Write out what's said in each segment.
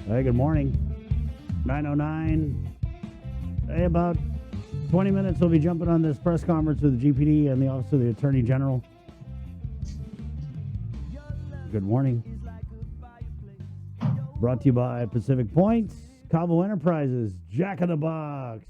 Hey, good morning. 9:09. Hey, about 20 minutes we'll be jumping on this press conference with the GPD and the Office of the Attorney General. Good morning. Brought to you by Pacific Point, Cabo Enterprises, Jack in the Box,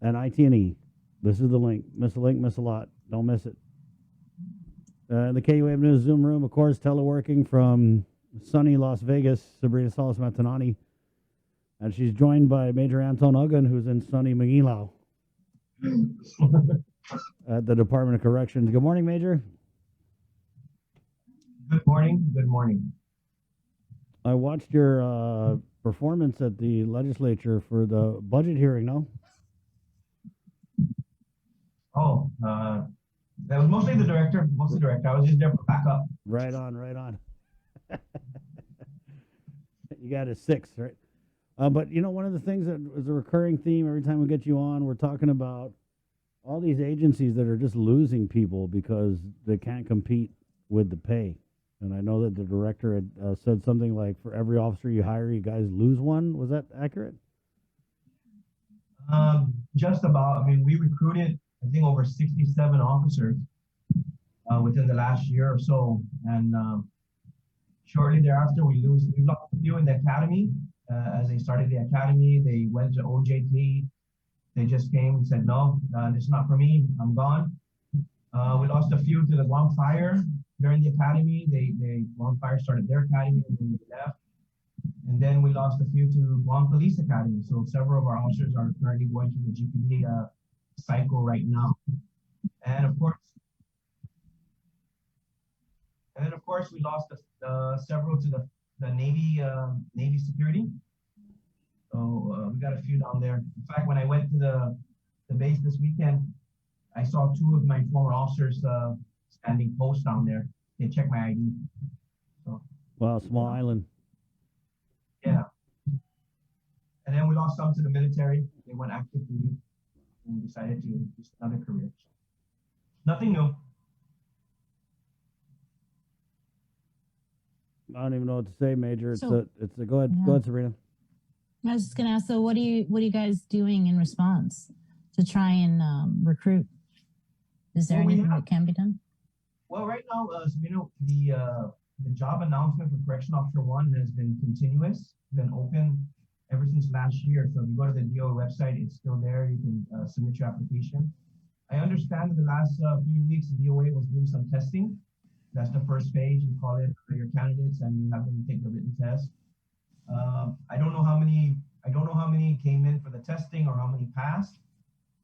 and IT&E. This is the link. Miss a link, miss a lot. Don't miss it. The KUAV News Zoom room, of course, teleworking from sunny Las Vegas, Sabrina Salas Matanani. And she's joined by Major Antone Aguon, who's in sunny Manilao at the Department of Corrections. Good morning, Major. Good morning. Good morning. I watched your performance at the legislature for the budget hearing, no? Oh, that was mostly the director. I was just there for backup. Right on, right on. You got a 6, right? But, you know, one of the things that is a recurring theme every time we get you on, we're talking about all these agencies that are just losing people because they can't compete with the pay. And I know that the director had said something like, for every officer you hire, you guys lose one. Was that accurate? Just about. I mean, we recruited, I think, over 67 officers within the last year or so. And shortly thereafter, we lost a few in the academy. As they started the academy, they went to OJT. They just came and said, no, this is not for me. I'm gone. We lost a few to the Guam Fire during the academy. Guam Fire started their academy and then they left. And then we lost a few to Guam Police Academy. So several of our officers are currently going through the GPD cycle right now. And of course, we lost several to the Navy security. So we got a few down there. In fact, when I went to the base this weekend, I saw 2 of my former officers standing post down there. They checked my ID. So, well, small island. Yeah. And then we lost some to the military. They went active duty and decided to do another career. Nothing new. I don't even know what to say, Major. Go ahead, Yeah. Go ahead, Sabrina. I was just going to ask, so what are you guys doing in response to try and recruit? Is there anything that can be done? Well, right now, Sabrina, the job announcement for Correction Officer 1 has been continuous, been open ever since last year. So if you go to the DOA website, it's still there. You can submit your application. I understand that the last few weeks, the DOA was doing some testing. That's the first phase. You call it for your candidates, and you have them take the written test. I don't know how many came in for the testing or how many passed,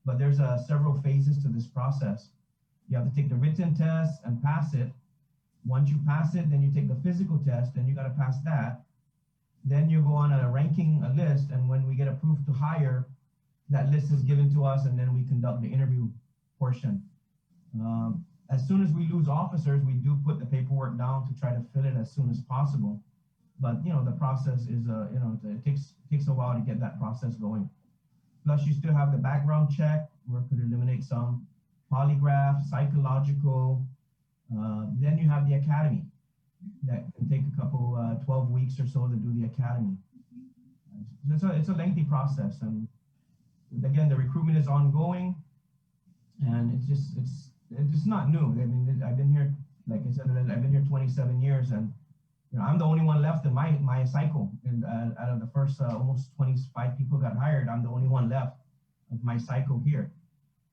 but there's several phases to this process. You have to take the written test and pass it. Once you pass it, then you take the physical test, and you got to pass that. Then you go on a list, and when we get approved to hire, that list is given to us, and then we conduct the interview portion. As soon as we lose officers, we do put the paperwork down to try to fill it as soon as possible. But the process is it takes a while to get that process going. Plus, you still have the background check, where it could eliminate some polygraph, psychological. Then you have the academy that can take a couple 12 weeks or so to do the academy. It's a lengthy process, and again, the recruitment is ongoing, and it's not new. I mean, I've been here, like I said, I've been here 27 years, and I'm the only one left in my cycle. And out of the first almost 25 people got hired, I'm the only one left of my cycle here.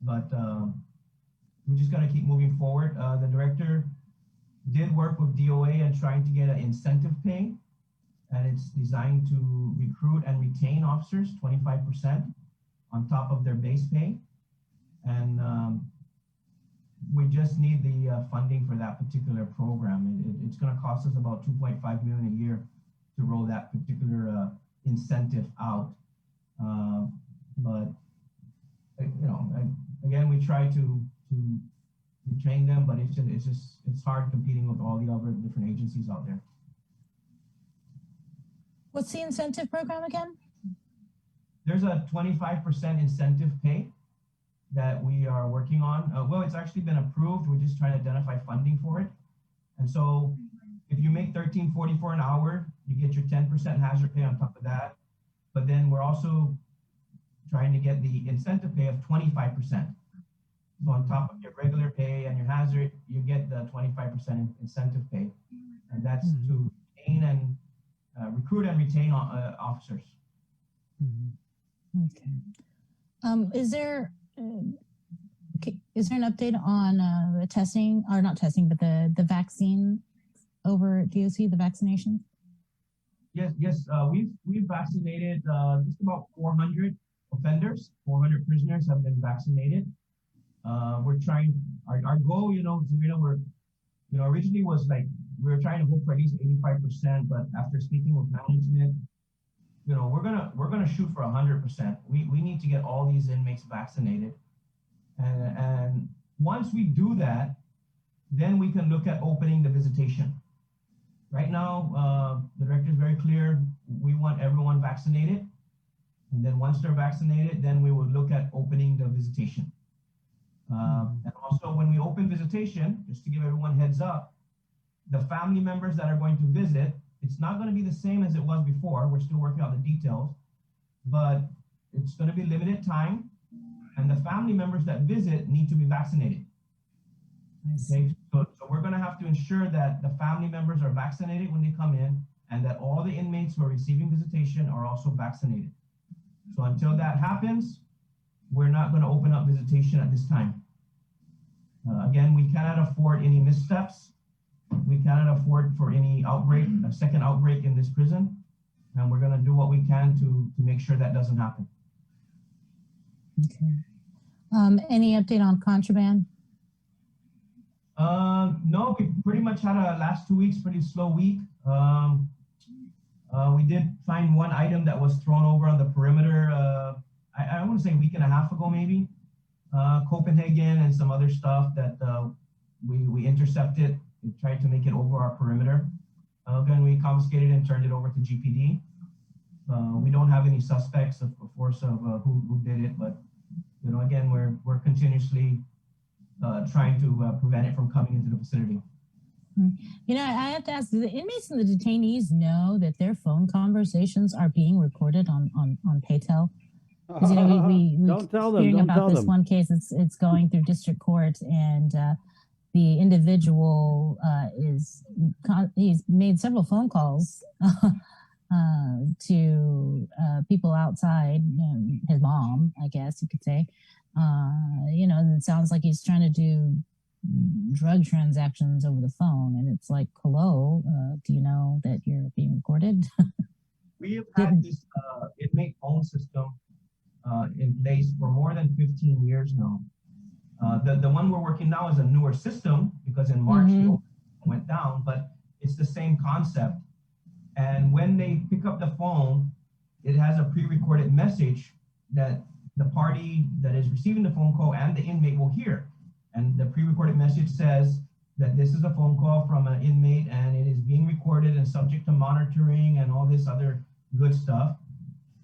But we just got to keep moving forward. The director did work with DOA and trying to get an incentive pay, and it's designed to recruit and retain officers 25% on top of their base pay. And we just need the funding for that particular program. It's going to cost us about $2.5 million a year to roll that particular incentive out. But again, we try to train them, but it's hard competing with all the other different agencies out there. What's the incentive program again? There's a 25% incentive pay that we are working on. Well, it's actually been approved. We're just trying to identify funding for it. And so if you make 13.44 an hour, you get your 10% hazard pay on top of that. But then we're also trying to get the incentive pay of 25%. So on top of your regular pay and your hazard, you get the 25% incentive pay. And that's to retain and recruit and retain officers. Okay. Is there an update on the testing, or not testing, but the vaccine over at DOC, the vaccination? Yes. We've vaccinated just about 400 offenders. 400 prisoners have been vaccinated. We're trying. Our goal, Sabrina, originally was like we were trying to hope for at least 85%, but after speaking with management, we're gonna shoot for 100%. We need to get all these inmates vaccinated, and once we do that, then we can look at opening the visitation. Right now, the director is very clear. We want everyone vaccinated, and then once they're vaccinated, then we will look at opening the visitation. And also, when we open visitation, just to give everyone heads up, the family members that are going to visit, it's not going to be the same as it was before. We're still working out the details, but it's going to be limited time, and the family members that visit need to be vaccinated. Okay, so we're going to have to ensure that the family members are vaccinated when they come in, and that all the inmates who are receiving visitation are also vaccinated. So until that happens, we're not going to open up visitation at this time. Again, we cannot afford any missteps. We cannot afford for any outbreak, a second outbreak in this prison. And we're going to do what we can to make sure that doesn't happen. Okay. Any update on contraband? No, we pretty much had a last 2 weeks, pretty slow week. We did find one item that was thrown over on the perimeter. I want to say a week and a half ago, maybe. Copenhagen and some other stuff that we intercepted. We tried to make it over our perimeter. Then we confiscated and turned it over to GPD. We don't have any suspects, of course, of who did it, but again, we're continuously trying to prevent it from coming into the facility. I have to ask: do the inmates and the detainees know that their phone conversations are being recorded on Paytel? Because we don't tell them. Hearing Don't about tell this them. one case, it's going through district court, and the individual he's made several phone calls to people outside, his mom, I guess you could say. And it sounds like he's trying to do drug transactions over the phone, and it's like, hello, do you know that you're being recorded? We have had this inmate phone system in place for more than 15 years now. The one we're working now is a newer system because in March the old went down, but it's the same concept. And when they pick up the phone, it has a pre-recorded message that the party that is receiving the phone call and the inmate will hear. And the pre-recorded message says that this is a phone call from an inmate and it is being recorded and subject to monitoring and all this other good stuff.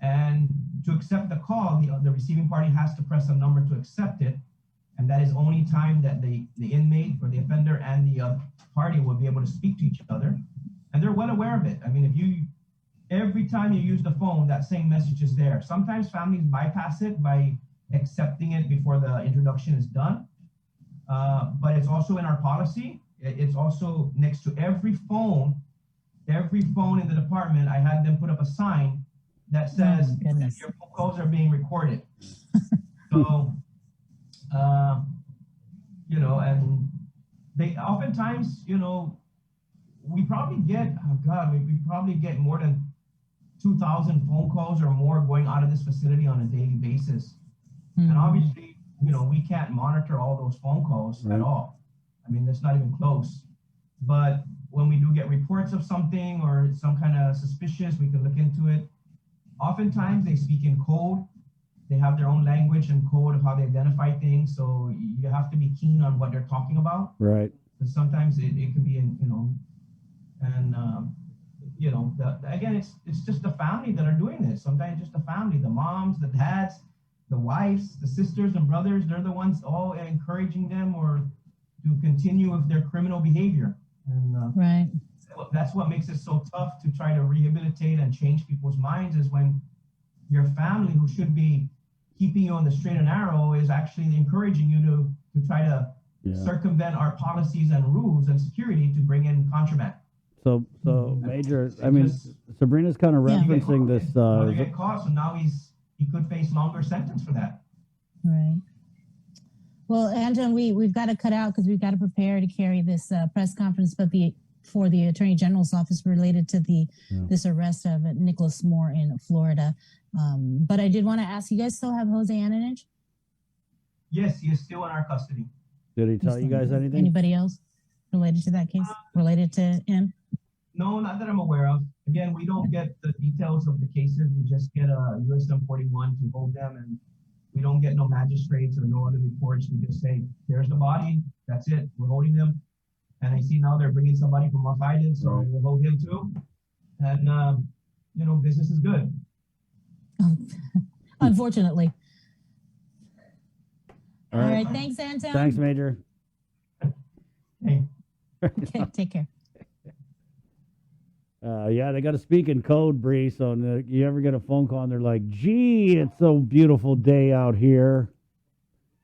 And to accept the call, the receiving party has to press a number to accept it. And that is only time that the inmate or the offender and the party will be able to speak to each other. And they're well aware of it. I mean, every time you use the phone, that same message is there. Sometimes families bypass it by accepting it before the introduction is done. But it's also in our policy. It's also next to every phone in the department. I had them put up a sign that says your phone calls are being recorded. So, and they oftentimes, we probably get, we probably get more than 2,000 phone calls or more going out of this facility on a daily basis. And obviously, we can't monitor all those phone calls at all. I mean, that's not even close. But when we do get reports of something or some kind of suspicious, we can look into it. Oftentimes they speak in code. They have their own language and code of how they identify things. So you have to be keen on what they're talking about. Right. Because sometimes it can be in, again, it's just the family that are doing this. Sometimes just the family, the moms, the dads, the wives, the sisters and brothers, they're the ones all encouraging them or to continue with their criminal behavior. And right. that's what makes it so tough to try to rehabilitate and change people's minds is when your family, who should be keeping you on the straight and narrow, is actually encouraging you to try to circumvent our policies and rules and security to bring in contraband. So Major, I mean, Sabrina's kind of referencing this. Get caught, so now he could face longer sentence for that. Right. Well, Antone, we've got to cut out because we've got to prepare to carry this press conference, but for the Attorney General's office related to this arrest of Nicholas Moore in Florida. But I did want to ask, you guys still have Jose Ananich? Yes, he is still in our custody. Did he tell you guys anything? Anybody else related to that case? Related to him? No, not that I'm aware of. Again, we don't get the details of the cases. We just get a USM 41 to hold them, and we don't get no magistrates or no other reports. We just say, there's the body. That's it. We're holding them. And I see now they're bringing somebody from Rough Island, so we'll hold him too. And, business is good. Unfortunately. All right. Thanks, Antone. Thanks, Major. Hey. Okay, take care. They got to speak in code, Bree. So you ever get a phone call and they're like, "Gee, it's a beautiful day out here."